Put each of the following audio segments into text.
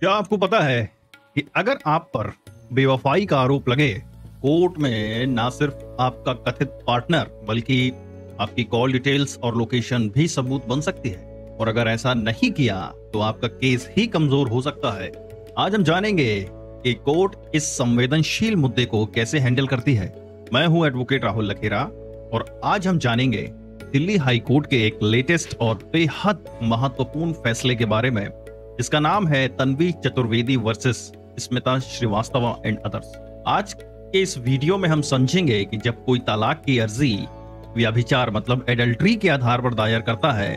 क्या आपको पता है कि अगर आप पर बेवफाई का आरोप लगे, कोर्ट में ना सिर्फ आपका कथित पार्टनर बल्कि आपकी कॉल डिटेल्स और लोकेशन भी सबूत बन सकती है। और अगर ऐसा नहीं किया तो आपका केस ही कमजोर हो सकता है। आज हम जानेंगे कि कोर्ट इस संवेदनशील मुद्दे को कैसे हैंडल करती है। मैं हूं एडवोकेट राहुल लखेरा और आज हम जानेंगे दिल्ली हाई कोर्ट के एक लेटेस्ट और बेहद महत्वपूर्ण फैसले के बारे में, जिसका नाम है Tanvi Chaturvedi versus Smita Srivastava and others. आज के इस वीडियो में हम समझेंगे कि जब कोई तलाक की अर्जी व्यभिचार मतलब एडल्ट्री के आधार पर दायर करता है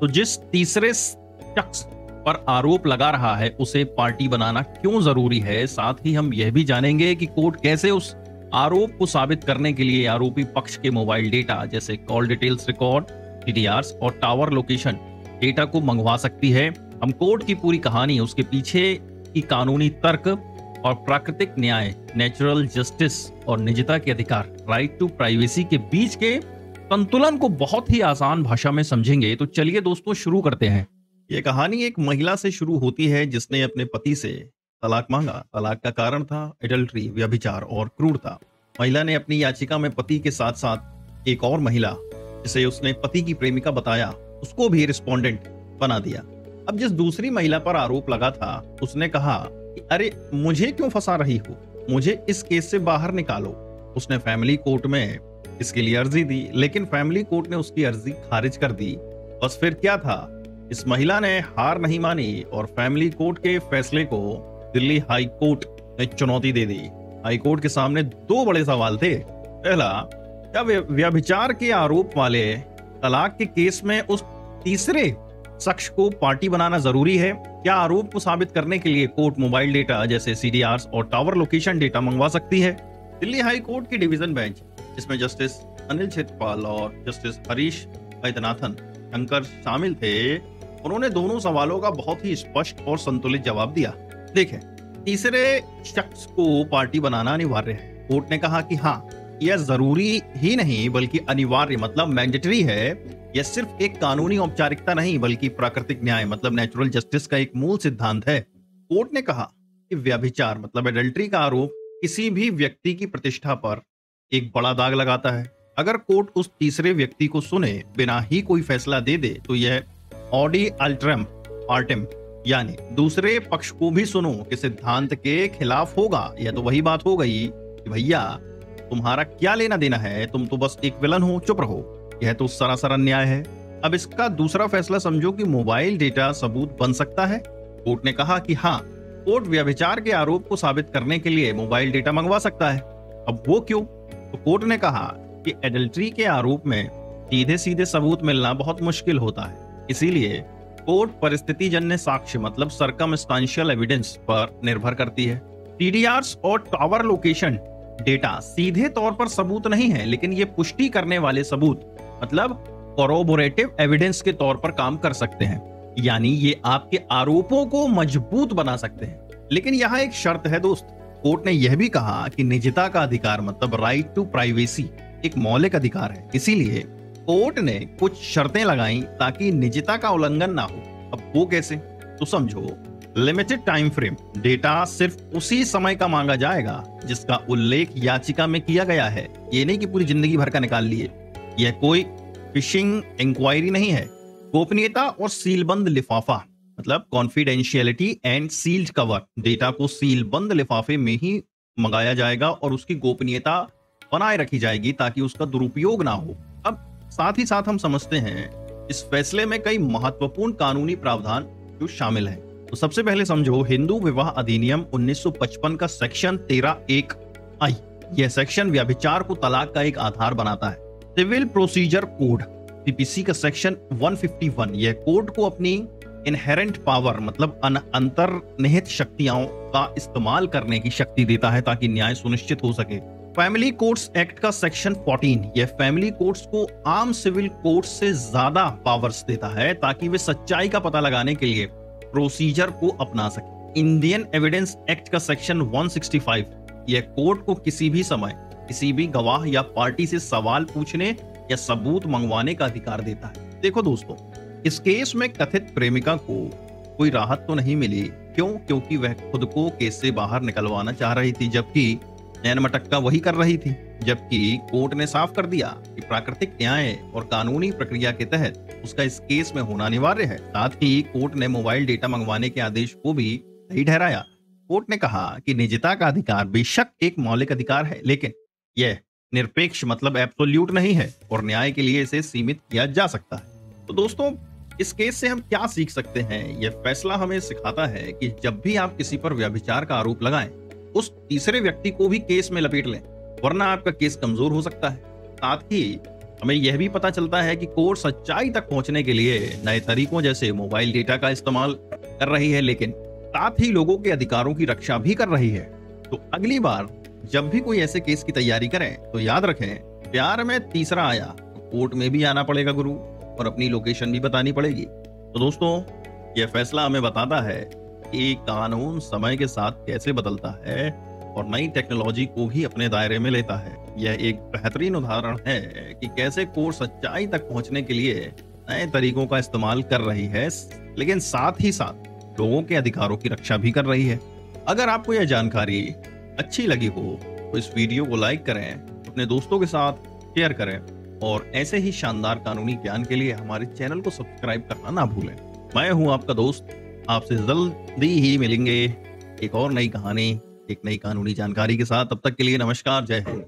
तो जिस तीसरे शख्स पर आरोप लगा रहा है उसे पार्टी बनाना क्यों जरूरी है। साथ ही हम यह भी जानेंगे कि कोर्ट कैसे उस आरोप को साबित करने के लिए आरोपी पक्ष के मोबाइल डेटा जैसे कॉल डिटेल्स रिकॉर्ड, टीडीआरस और टावर लोकेशन डेटा को मंगवा सकती है। हम कोर्ट की पूरी कहानी, उसके पीछे की कानूनी तर्क और प्राकृतिक न्याय, नेचुरल जस्टिस और निजता के अधिकार, राइट टू प्राइवेसी के बीच के संतुलन को बहुत ही आसान भाषा में समझेंगे। तो चलिए दोस्तों शुरू करते हैं। ये कहानी एक महिला से शुरू होती है जिसने अपने पति से तलाक मांगा। तलाक का कारण था एडल्ट्री, व्यभिचार और क्रूरता। महिला ने अपनी याचिका में पति के साथ साथ एक और महिला, जिसे उसने पति की प्रेमिका बताया, उसको भी रिस्पोंडेंट बना दिया। अब जिस दूसरी महिला पर आरोप लगा था उसने कहा कि अरे मुझे क्यों फंसा रही हो, मुझे इस केस से बाहर निकालो। उसने फैमिली कोर्ट में इसके लिए अर्जी दी, लेकिन फैमिली कोर्ट ने उसकी अर्जी खारिज कर दी। बस फिर क्या था, इस महिला ने हार नहीं मानी और फैमिली कोर्ट के फैसले को दिल्ली हाई कोर्ट ने चुनौती दे दी। हाई कोर्ट के सामने दो बड़े सवाल थे। पहला, क्या व्यभिचार के आरोप वाले तलाक के केस में उस तीसरे शख्स को पार्टी बनाना जरूरी है? क्या आरोप को साबित करने के लिए कोर्ट मोबाइल डेटा जैसे सीडीआरस और टावर लोकेशन डेटा मंगवा सकती है? दिल्ली हाई कोर्ट की डिवीजन बेंच, जिसमें जस्टिस अनिल क्षेत्रपाल और जस्टिस हरीश वैद्यनाथन शंकर शामिल थे, उन्होंने दोनों सवालों का बहुत ही स्पष्ट और संतुलित जवाब दिया। देखें, तीसरे शख्स को पार्टी बनाना अनिवार्य है। कोर्ट ने कहा कि हाँ, यह जरूरी ही नहीं बल्कि अनिवार्य मतलब मैंडेटरी है। यह सिर्फ एक कानूनी औपचारिकता नहीं बल्कि प्राकृतिक न्याय मतलब नेचुरल जस्टिस का एक मूल सिद्धांत है। कोर्ट ने कहा कि व्यभिचार मतलब एडल्ट्री का आरोप किसी भी व्यक्ति की प्रतिष्ठा पर एक बड़ा दाग लगाता है। अगर कोर्ट उस तीसरे व्यक्ति को सुने बिना ही कोई फैसला दे दे तो यह ऑडी अल्ट्रम पार्टिम यानी दूसरे पक्ष को भी सुनो के सिद्धांत के खिलाफ होगा। यह तो वही बात हो गई कि भैया तुम्हारा क्या लेना देना है, तुम तो बस एक विलन हो, चुप रहो। यह तो सरासर अन्याय है। अब इसका दूसरा फैसला समझो कि मोबाइल डेटा सबूत बन सकता है। कोर्ट ने कहा कि हाँ, कोर्ट व्यभिचार के आरोप को साबित करने के लिए मोबाइल डेटा मंगवा सकता है। अब वो क्यों? तो कोर्ट ने कहा कि एडल्ट्री के आरोप में सीधे सीधे सबूत मिलना बहुत मुश्किल होता है, इसीलिए कोर्ट परिस्थितिजन्य साक्ष्य मतलब सर्कमस्टांशियल एविडेंस पर निर्भर करती है। टीडीआरस और टावर लोकेशन डेटा सीधे तौर पर सबूत नहीं है, लेकिन ये पुष्टि करने वाले सबूत मतलब कोरोबोरेटिव एविडेंस के तौर पर काम कर सकते हैं, यानी ये आपके आरोपों को मजबूत बना सकते हैं। लेकिन यहाँ एक शर्त है दोस्त। कोर्ट ने यह भी कहा कि निजता का अधिकार मतलब राइट टू प्राइवेसी एक मौलिक अधिकार है, इसीलिए कोर्ट ने कुछ शर्तें लगाई ताकि निजता का उल्लंघन ना हो। अब वो कैसे? तो समझो, लिमिटेड टाइम फ्रेम, डेटा सिर्फ उसी समय का मांगा जाएगा जिसका उल्लेख याचिका में किया गया है। ये नहीं कि पूरी जिंदगी भर का निकाल लिए। यह कोई फिशिंग इंक्वायरी नहीं है। गोपनीयता और सीलबंद लिफाफा मतलब confidentiality and sealed cover, data को सीलबंद लिफाफे में ही मंगाया जाएगा और उसकी गोपनीयता बनाए रखी जाएगी ताकि उसका दुरुपयोग ना हो। अब साथ ही साथ हम समझते हैं इस फैसले में कई महत्वपूर्ण कानूनी प्रावधान जो शामिल हैं। तो सबसे पहले समझो, हिंदू विवाह अधिनियम 1955 का सेक्शन 13(1)(i). यह सेक्शन व्यभिचार को तलाक का एक आधार बनाता है। सिविल प्रोसीजर कोड सीपीसी का सेक्शन 151 यह कोर्ट को अपनी इनहेरेंट पावर मतलब अंतर्निहित शक्तियों का इस्तेमाल करने की शक्ति देता है ताकि न्याय सुनिश्चित हो सके। फैमिली कोर्ट्स एक्ट का सेक्शन 14 यह फैमिली कोर्ट्स को आम सिविल कोर्ट्स से ज्यादा पावर्स देता है ताकि वे सच्चाई का पता लगाने के लिए प्रोसीजर को अपना सके। इंडियन एविडेंस एक्ट का सेक्शन 165 यह कोर्ट को किसी भी समय किसी भी गवाह या पार्टी से सवाल पूछने या सबूत मंगवाने का अधिकार देता है। देखो दोस्तों, इस केस में कथित प्रेमिका को कोई राहत तो नहीं मिली, क्यों? क्योंकि वह खुद को केस से बाहर निकलवाना चाह रही थी, जबकि नैन मटक्का वही कर रही थी। जबकि कोर्ट ने साफ कर दिया कि प्राकृतिक न्याय और कानूनी प्रक्रिया के तहत उसका इस केस में होना अनिवार्य है। साथ ही कोर्ट ने मोबाइल डेटा मंगवाने के आदेश को भी सही ठहराया। कोर्ट ने कहा कि निजता का अधिकार बेशक एक मौलिक अधिकार है, लेकिन यह निरपेक्ष मतलब एब्सोल्यूट नहीं है और न्याय के लिए इसे सीमित किया जा सकता है। तो दोस्तों, इस केस से हम क्या सीख सकते हैं? यह फैसला हमें सिखाता है कि जब भी आप किसी पर व्यभिचार का आरोप लगाएं, उस तीसरे व्यक्ति को भी केस में लपेट लें, वरना आपका केस कमजोर हो सकता है। साथ ही हमें यह भी पता चलता है कि कोर्ट सच्चाई तक पहुंचने के लिए नए तरीकों जैसे मोबाइल डेटा का इस्तेमाल कर रही है, लेकिन साथ ही लोगों के अधिकारों की रक्षा भी कर रही है। तो अगली बार जब भी कोई ऐसे केस की तैयारी करें तो याद रखें, प्यार में तीसरा आया तो कोर्ट में भी आना पड़ेगा गुरु, और अपनी लोकेशन भी बतानी पड़ेगी। तो दोस्तों, यह फैसला हमें बताता है कि कानून समय के साथ कैसे बदलता है और नई टेक्नोलॉजी को भी अपने दायरे में लेता है। यह एक बेहतरीन उदाहरण है कि कैसे कोर्ट सच्चाई तक पहुंचने के लिए नए तरीकों का इस्तेमाल कर रही है, लेकिन साथ ही साथ लोगों के अधिकारों की रक्षा भी कर रही है। अगर आपको यह जानकारी अच्छी लगी हो तो इस वीडियो को लाइक करें, अपने दोस्तों के साथ शेयर करें और ऐसे ही शानदार कानूनी ज्ञान के लिए हमारे चैनल को सब्सक्राइब करना ना भूलें। मैं हूं आपका दोस्त, आपसे जल्दी ही मिलेंगे एक और नई कहानी, एक नई कानूनी जानकारी के साथ। तब तक के लिए नमस्कार, जय हिंद।